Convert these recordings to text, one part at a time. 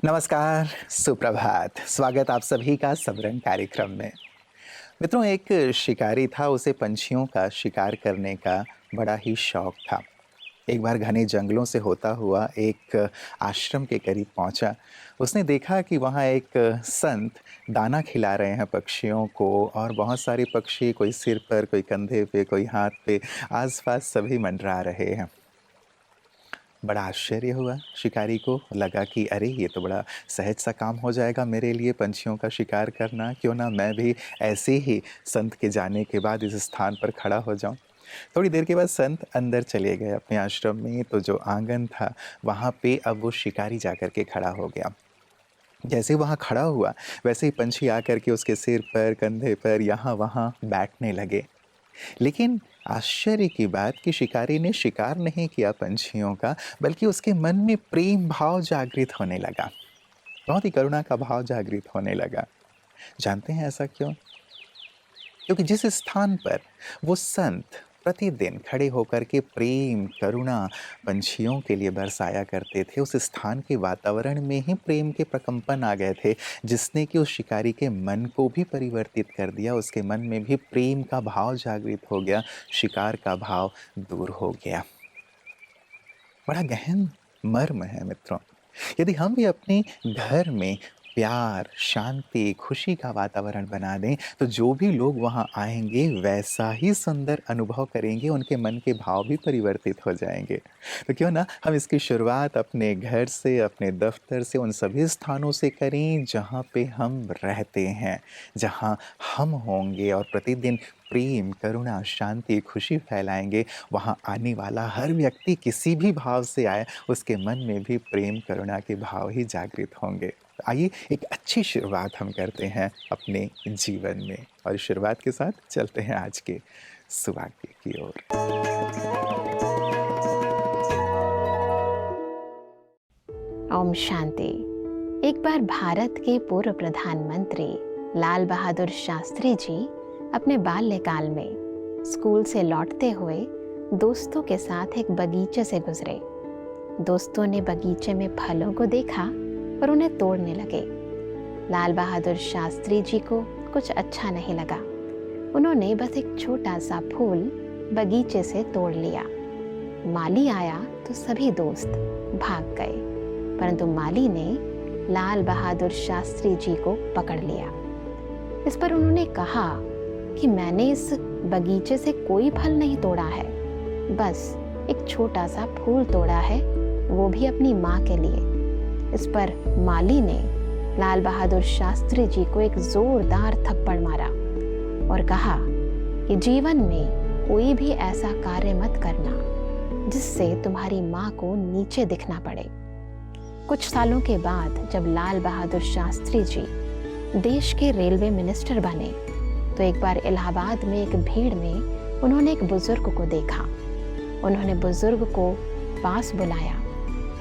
नमस्कार, सुप्रभात। स्वागत आप सभी का सबरंग कार्यक्रम में। मित्रों, एक शिकारी था, उसे पंछियों का शिकार करने का बड़ा ही शौक था। एक बार घने जंगलों से होता हुआ एक आश्रम के करीब पहुंचा। उसने देखा कि वहां एक संत दाना खिला रहे हैं पक्षियों को और बहुत सारे पक्षी, कोई सिर पर, कोई कंधे पे, कोई हाथ पे, आसपास सभी मंडरा रहे हैं। बड़ा आश्चर्य हुआ शिकारी को। लगा कि अरे, ये तो बड़ा सहज सा काम हो जाएगा मेरे लिए, पंछियों का शिकार करना। क्यों ना मैं भी ऐसे ही संत के जाने के बाद इस स्थान पर खड़ा हो जाऊं। थोड़ी देर के बाद संत अंदर चले गए अपने आश्रम में। तो जो आंगन था वहां पे अब वो शिकारी जाकर के खड़ा हो गया। जैसे वहां खड़ा हुआ वैसे ही पंछी आकर के उसके सिर पर, कंधे पर, यहाँ वहां बैठने लगे। लेकिन आश्चर्य की बात कि शिकारी ने शिकार नहीं किया पंछियों का, बल्कि उसके मन में प्रेम भाव जागृत होने लगा। बहुत ही करुणा का भाव जागृत होने लगा। जानते हैं ऐसा क्यों? क्योंकि जिस स्थान पर वो संत प्रतिदिन खड़े होकर के प्रेम, करुणा पंछियों के लिए बरसाया करते थे, उस स्थान के वातावरण में ही प्रेम के प्रकंपन आ गए थे, जिसने कि उस शिकारी के मन को भी परिवर्तित कर दिया। उसके मन में भी प्रेम का भाव जागृत हो गया, शिकार का भाव दूर हो गया। बड़ा गहन मर्म है मित्रों। यदि हम भी अपने घर में प्यार, शांति, खुशी का वातावरण बना दें, तो जो भी लोग वहाँ आएँगे वैसा ही सुंदर अनुभव करेंगे, उनके मन के भाव भी परिवर्तित हो जाएँगे। तो क्यों ना हम इसकी शुरुआत अपने घर से, अपने दफ्तर से, उन सभी स्थानों से करें जहाँ पे हम रहते हैं, जहाँ हम होंगे और प्रतिदिन प्रेम, करुणा, शांति, खुशी फैलाएँगे। वहाँ आने वाला हर व्यक्ति किसी भी भाव से आए, उसके मन में भी प्रेम, करुणा के भाव ही जागृत होंगे। आइए एक अच्छी शुरुआत हम करते हैं अपने जीवन में, और इस शुरुआत के साथ चलते हैं आज के सुभाग्य की ओर। ओम शांति। एक बार भारत के पूर्व प्रधानमंत्री लाल बहादुर शास्त्री जी अपने बाल्यकाल में स्कूल से लौटते हुए दोस्तों के साथ एक बगीचे से गुजरे। दोस्तों ने बगीचे में फलों को देखा और उन्हें तोड़ने लगे। लाल बहादुर शास्त्री जी को कुछ अच्छा नहीं लगा। उन्होंने बस एक छोटा सा फूल बगीचे से तोड़ लिया। माली आया तो सभी दोस्त भाग गए, परंतु माली ने लाल बहादुर शास्त्री जी को पकड़ लिया। इस पर उन्होंने कहा कि मैंने इस बगीचे से कोई फल नहीं तोड़ा है, बस एक छोटा सा फूल तोड़ा है, वो भी अपनी माँ के लिए। इस पर माली ने लाल बहादुर शास्त्री जी को एक जोरदार थप्पड़ मारा और कहा कि जीवन में कोई भी ऐसा कार्य मत करना जिससे तुम्हारी माँ को नीचे दिखना पड़े। कुछ सालों के बाद जब लाल बहादुर शास्त्री जी देश के रेलवे मिनिस्टर बने, तो एक बार इलाहाबाद में एक भीड़ में उन्होंने एक बुजुर्ग को देखा। उन्होंने बुजुर्ग को पास बुलाया,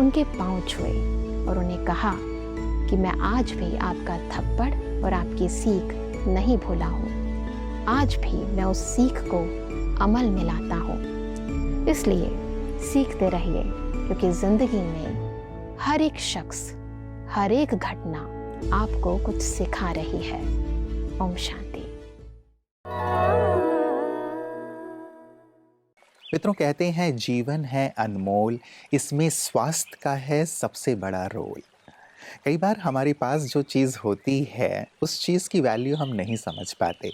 उनके पांव छुए और उन्हें कहा कि मैं आज भी आपका थप्पड़ और आपकी सीख नहीं भूला हूँ। आज भी मैं उस सीख को अमल में लाता हूँ। इसलिए सीखते रहिए, क्योंकि जिंदगी में हर एक शख्स, हर एक घटना आपको कुछ सिखा रही है। ओम शांति। मित्रों, कहते हैं जीवन है अनमोल, इसमें स्वास्थ्य का है सबसे बड़ा रोल। कई बार हमारे पास जो चीज़ होती है उस चीज़ की वैल्यू हम नहीं समझ पाते,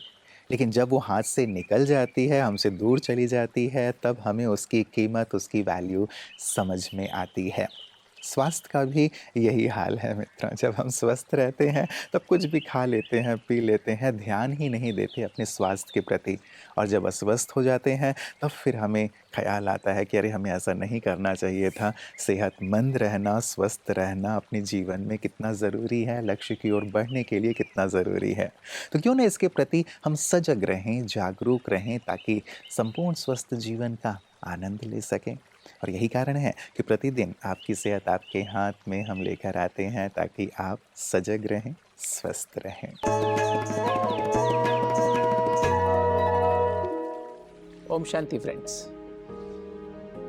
लेकिन जब वो हाथ से निकल जाती है, हमसे दूर चली जाती है, तब हमें उसकी कीमत, उसकी वैल्यू समझ में आती है। स्वास्थ्य का भी यही हाल है मित्रों। जब हम स्वस्थ रहते हैं तब कुछ भी खा लेते हैं, पी लेते हैं, ध्यान ही नहीं देते अपने स्वास्थ्य के प्रति। और जब अस्वस्थ हो जाते हैं तब फिर हमें ख्याल आता है कि अरे, हमें ऐसा नहीं करना चाहिए था। सेहतमंद रहना, स्वस्थ रहना अपने जीवन में कितना ज़रूरी है, लक्ष्य की ओर बढ़ने के लिए कितना ज़रूरी है। तो क्यों ना इसके प्रति हम सजग रहें, जागरूक रहें, ताकि संपूर्ण स्वस्थ जीवन का आनंद ले सकें। और यही कारण है कि प्रतिदिन आपकी सेहत आपके हाथ में हम लेकर आते हैं, ताकि आप सजग रहें, स्वस्थ रहें। ओम शांति फ्रेंड्स।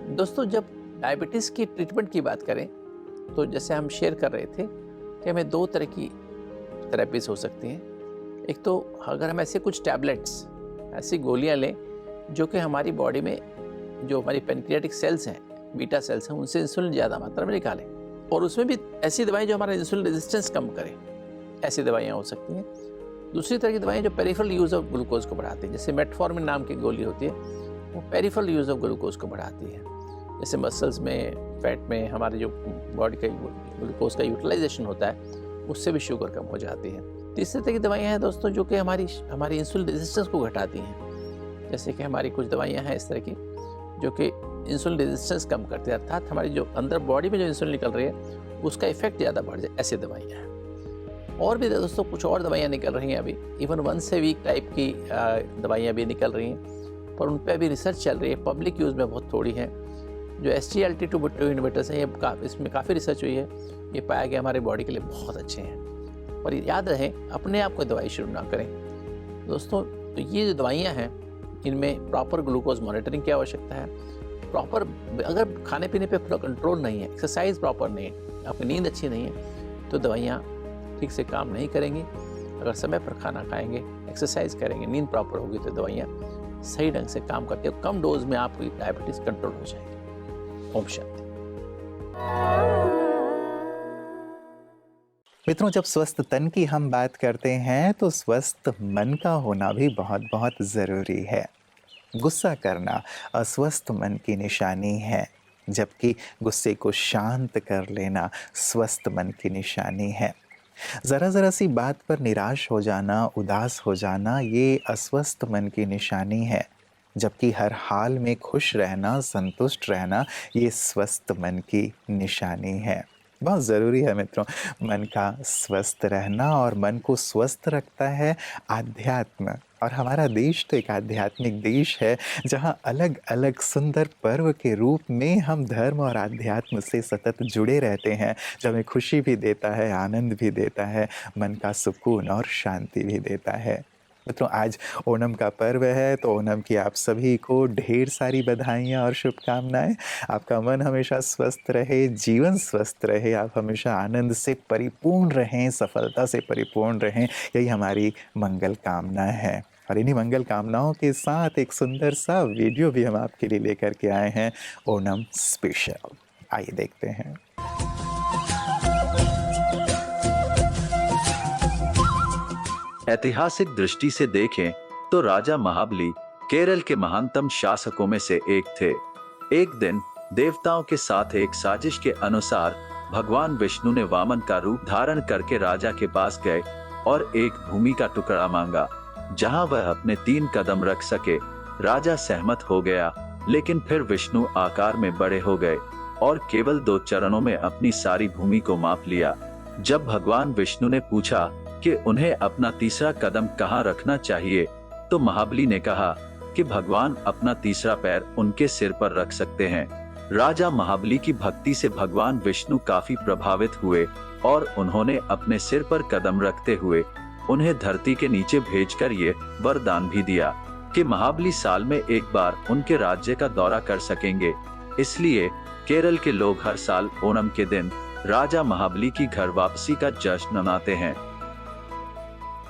दोस्तों, जब डायबिटीज़ की ट्रीटमेंट की बात करें तो जैसे हम शेयर कर रहे थे कि हमें दो तरह की थेरेपीज हो सकती हैं। एक तो अगर हम ऐसे कुछ टैबलेट्स, ऐसी गोलियां लें जो कि हमारी बॉडी में जो हमारी पेनक्रियाटिक सेल्स हैं, बीटा सेल्स हैं, उनसे इंसुलिन ज़्यादा मात्रा में निकालें, और उसमें भी ऐसी दवाएं जो हमारा इंसुलिन रेजिस्टेंस कम करें, ऐसी दवाइयाँ हो सकती हैं। दूसरी तरह की दवाएं जो पेरिफेरल यूज़ ऑफ ग्लूकोज को बढ़ाती हैं, जैसे मेटफॉर्मिन नाम की गोली होती है, वो पेरिफेरल यूज़ ऑफ ग्लूकोज को बढ़ाती है। जैसे मसल्स में, फैट में हमारे जो बॉडी का ग्लूकोज का यूटिलाइजेशन होता है, उससे भी शुगर कम हो जाती है। तीसरी तरह की दवाइयाँ हैं दोस्तों जो कि हमारी इंसुलिन रेजिस्टेंस को घटाती हैं। जैसे कि हमारी कुछ दवाइयाँ हैं इस तरह की जो कि इंसुलिन रेजिस्टेंस कम करती है, अर्थात हमारी जो अंदर बॉडी में जो इंसुलिन निकल रही है उसका इफेक्ट ज़्यादा बढ़ जाए, ऐसी दवाइयाँ हैं। और भी दोस्तों कुछ और दवाइयाँ निकल रही हैं अभी, इवन 1 वीक टाइप की दवाइयाँ भी निकल रही हैं, पर उन पर अभी रिसर्च चल रही है, पब्लिक यूज़ में बहुत थोड़ी है। जो SGLT2 इनहिबिटर्स हैं, इसमें काफ़ी रिसर्च हुई है, ये पाया गया हमारे बॉडी के लिए बहुत अच्छे हैं। और याद रहे, अपने आप को दवाई शुरू ना करें दोस्तों। तो ये जो दवाइयाँ हैं इनमें प्रॉपर ग्लूकोज मॉनिटरिंग की आवश्यकता है, प्रॉपर अगर खाने पीने पे पूरा कंट्रोल नहीं है, एक्सरसाइज प्रॉपर नहीं है, आपकी नींद अच्छी नहीं है, तो दवाइयाँ ठीक से काम नहीं करेंगी। अगर समय पर खाना खाएंगे, एक्सरसाइज करेंगे, नींद प्रॉपर होगी, तो दवाइयाँ सही ढंग से काम करती है। कम डोज में आपकी डायबिटीज़ कंट्रोल हो जाएगी। ओम शांति। मित्रों, जब स्वस्थ तन की हम बात करते हैं तो स्वस्थ मन का होना भी बहुत बहुत ज़रूरी है। गुस्सा करना अस्वस्थ मन की निशानी है, जबकि गुस्से को शांत कर लेना स्वस्थ मन की निशानी है। ज़रा सी बात पर निराश हो जाना, उदास हो जाना, ये अस्वस्थ मन की निशानी है, जबकि हर हाल में खुश रहना, संतुष्ट रहना, ये स्वस्थ मन की निशानी है। बहुत ज़रूरी है मित्रों मन का स्वस्थ रहना, और मन को स्वस्थ रखता है आध्यात्म। और हमारा देश तो एक आध्यात्मिक देश है, जहाँ अलग अलग सुंदर पर्व के रूप में हम धर्म और आध्यात्म से सतत जुड़े रहते हैं, जो हमें खुशी भी देता है, आनंद भी देता है, मन का सुकून और शांति भी देता है। मित्रों, आज ओणम का पर्व है, तो ओणम की आप सभी को ढेर सारी बधाइयाँ और शुभकामनाएं। आपका मन हमेशा स्वस्थ रहे, जीवन स्वस्थ रहे, आप हमेशा आनंद से परिपूर्ण रहें, सफलता से परिपूर्ण रहें, यही हमारी मंगल कामना है। और इन्हीं मंगल कामनाओं के साथ एक सुंदर सा वीडियो भी हम आपके लिए लेकर के आए हैं, ओणम स्पेशल। आइए देखते हैं। ऐतिहासिक दृष्टि से देखें तो राजा महाबली केरल के महानतम शासकों में से एक थे। एक दिन देवताओं के साथ एक साजिश के अनुसार भगवान विष्णु ने वामन का रूप धारण करके राजा के पास गए और एक भूमि का टुकड़ा मांगा, जहां वह अपने 3 कदम रख सके। राजा सहमत हो गया, लेकिन फिर विष्णु आकार में बड़े हो गए और केवल 2 चरणों में अपनी सारी भूमि को माप लिया। जब भगवान विष्णु ने पूछा कि उन्हें अपना तीसरा कदम कहाँ रखना चाहिए, तो महाबली ने कहा कि भगवान अपना तीसरा पैर उनके सिर पर रख सकते हैं। राजा महाबली की भक्ति से भगवान विष्णु काफी प्रभावित हुए और उन्होंने अपने सिर पर कदम रखते हुए उन्हें धरती के नीचे भेजकर ये वरदान भी दिया कि महाबली साल में एक बार उनके राज्य का दौरा कर सकेंगे। इसलिए केरल के लोग हर साल ओणम के दिन राजा महाबली की घर वापसी का जश्न मनाते हैं।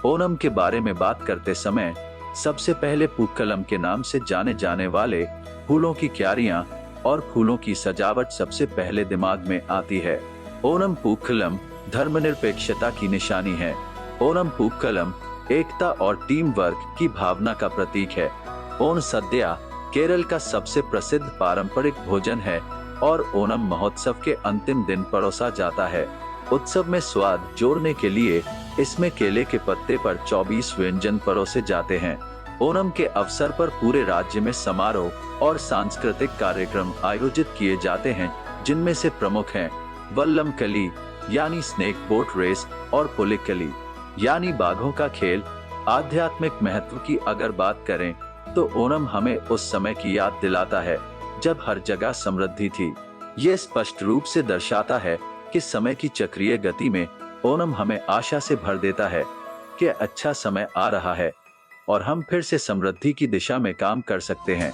ओणम के बारे में बात करते समय सबसे पहले पूक्कलम के नाम से जाने जाने वाले फूलों की क्यारियां और फूलों की सजावट सबसे पहले दिमाग में आती है। ओणम पूक्कलम धर्मनिरपेक्षता की निशानी है। ओणम पूक्कलम एकता और टीम वर्क की भावना का प्रतीक है। ओण सद्या केरल का सबसे प्रसिद्ध पारंपरिक भोजन है और ओणम महोत्सव के अंतिम दिन परोसा जाता है। उत्सव में स्वाद जोड़ने के लिए इसमें केले के पत्ते पर 24 व्यंजन परोसे जाते हैं। ओणम के अवसर पर पूरे राज्य में समारोह और सांस्कृतिक कार्यक्रम आयोजित किए जाते हैं, जिनमें से प्रमुख हैं वल्लमकली यानी स्नेक बोट रेस और पुलिकली यानी बाघों का खेल। आध्यात्मिक महत्व की अगर बात करें तो ओणम हमें उस समय की याद दिलाता है जब हर जगह समृद्धि थी। ये स्पष्ट रूप से दर्शाता है कि समय की चक्रीय गति में ओणम हमें आशा से भर देता है कि अच्छा समय आ रहा है और हम फिर से समृद्धि की दिशा में काम कर सकते हैं।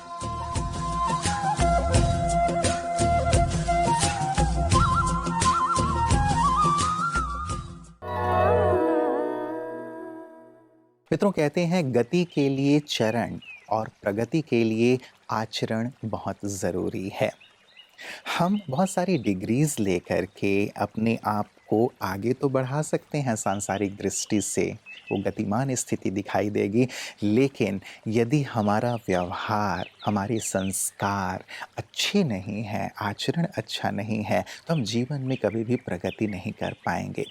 मित्रों, कहते हैं गति के लिए चरण और प्रगति के लिए आचरण बहुत ज़रूरी है। हम बहुत सारी डिग्रीज़ लेकर के अपने आप को आगे तो बढ़ा सकते हैं सांसारिक दृष्टि से, वो गतिमान स्थिति दिखाई देगी, लेकिन यदि हमारा व्यवहार, हमारे संस्कार अच्छे नहीं हैं, आचरण अच्छा नहीं है, तो हम जीवन में कभी भी प्रगति नहीं कर पाएँगे।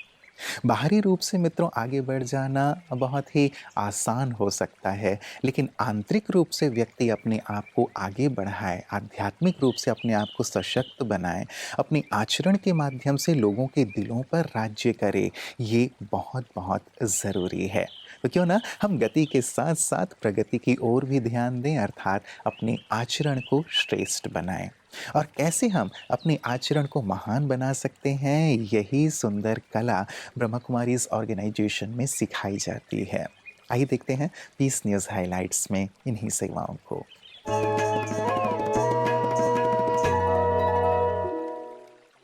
बाहरी रूप से मित्रों आगे बढ़ जाना बहुत ही आसान हो सकता है, लेकिन आंतरिक रूप से व्यक्ति अपने आप को आगे बढ़ाए, आध्यात्मिक रूप से अपने आप को सशक्त बनाए, अपने आचरण के माध्यम से लोगों के दिलों पर राज्य करे, ये बहुत बहुत ज़रूरी है। तो क्यों ना हम गति के साथ साथ प्रगति की ओर भी ध्यान दें, अर्थात अपने आचरण को श्रेष्ठ बनाएं। और कैसे हम अपने आचरण को महान बना सकते हैं, यही सुंदर कला ब्रह्मा कुमारीज ऑर्गेनाइजेशन में सिखाई जाती है। आइए देखते हैं पीस न्यूज़ हाइलाइट्स में इन्हीं सेवाओं को।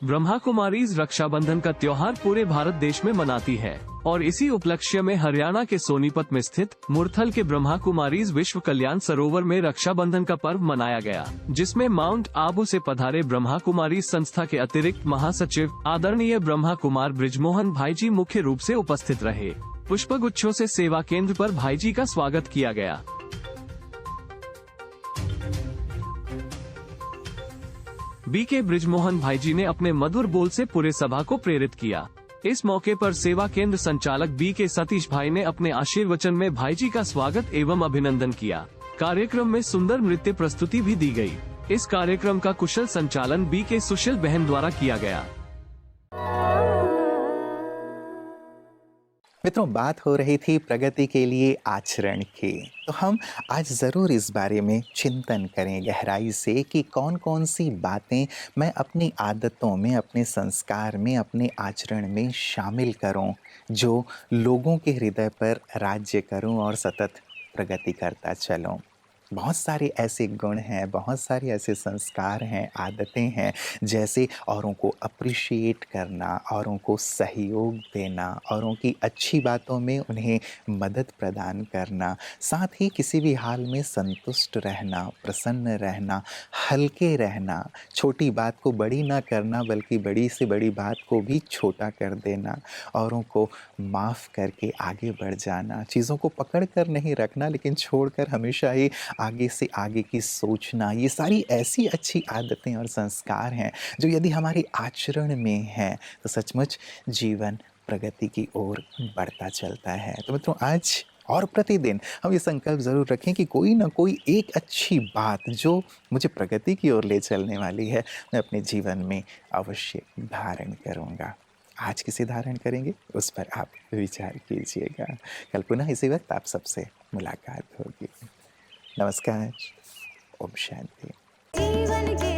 ब्रह्मा कुमारीज रक्षाबंधन का त्योहार पूरे भारत देश में मनाती है और इसी उपलक्ष्य में हरियाणा के सोनीपत में स्थित मुरथल के ब्रह्मा कुमारीज विश्व कल्याण सरोवर में रक्षाबंधन का पर्व मनाया गया, जिसमें माउंट आबू से पधारे ब्रह्मा कुमारीज संस्था के अतिरिक्त महासचिव आदरणीय ब्रह्मा कुमार बृजमोहन भाईजी मुख्य रूप से उपस्थित रहे। पुष्पगुच्छों से सेवा केंद्र पर भाईजी का स्वागत किया गया। बीके बृजमोहन भाईजी ने अपने मधुर बोल से पूरे सभा को प्रेरित किया। इस मौके पर सेवा केंद्र संचालक बीके सतीश भाई ने अपने आशीर्वचन में भाईजी का स्वागत एवं अभिनंदन किया। कार्यक्रम में सुंदर नृत्य प्रस्तुति भी दी गई। इस कार्यक्रम का कुशल संचालन बीके सुशील बहन द्वारा किया गया। मित्रों, बात हो रही थी प्रगति के लिए आचरण की, तो हम आज ज़रूर इस बारे में चिंतन करें गहराई से कि कौन कौन सी बातें मैं अपनी आदतों में, अपने संस्कार में, अपने आचरण में शामिल करूं, जो लोगों के हृदय पर राज्य करूं और सतत प्रगति करता चलूं। बहुत सारे ऐसे गुण हैं, बहुत सारे ऐसे संस्कार हैं, आदतें हैं, जैसे औरों को अप्रिशिएट करना, औरों को सहयोग देना, औरों की अच्छी बातों में उन्हें मदद प्रदान करना, साथ ही किसी भी हाल में संतुष्ट रहना, प्रसन्न रहना, हल्के रहना, छोटी बात को बड़ी ना करना बल्कि बड़ी से बड़ी बात को भी छोटा कर देना, औरों को माफ़ करके आगे बढ़ जाना, चीज़ों को पकड़ कर नहीं रखना लेकिन छोड़कर हमेशा ही आगे से आगे की सोचना, ये सारी ऐसी अच्छी आदतें और संस्कार हैं जो यदि हमारे आचरण में हैं तो सचमुच जीवन प्रगति की ओर बढ़ता चलता है। तो मित्रों, आज और प्रतिदिन हम ये संकल्प ज़रूर रखें कि कोई ना कोई एक अच्छी बात जो मुझे प्रगति की ओर ले चलने वाली है, मैं अपने जीवन में अवश्य धारण करूँगा। आज किसे धारण करेंगे, उस पर आप विचार कीजिएगा। कल पुनः इसी वक्त आप सबसे मुलाकात होगी। नमस्कार। ओम शांति। जीवन के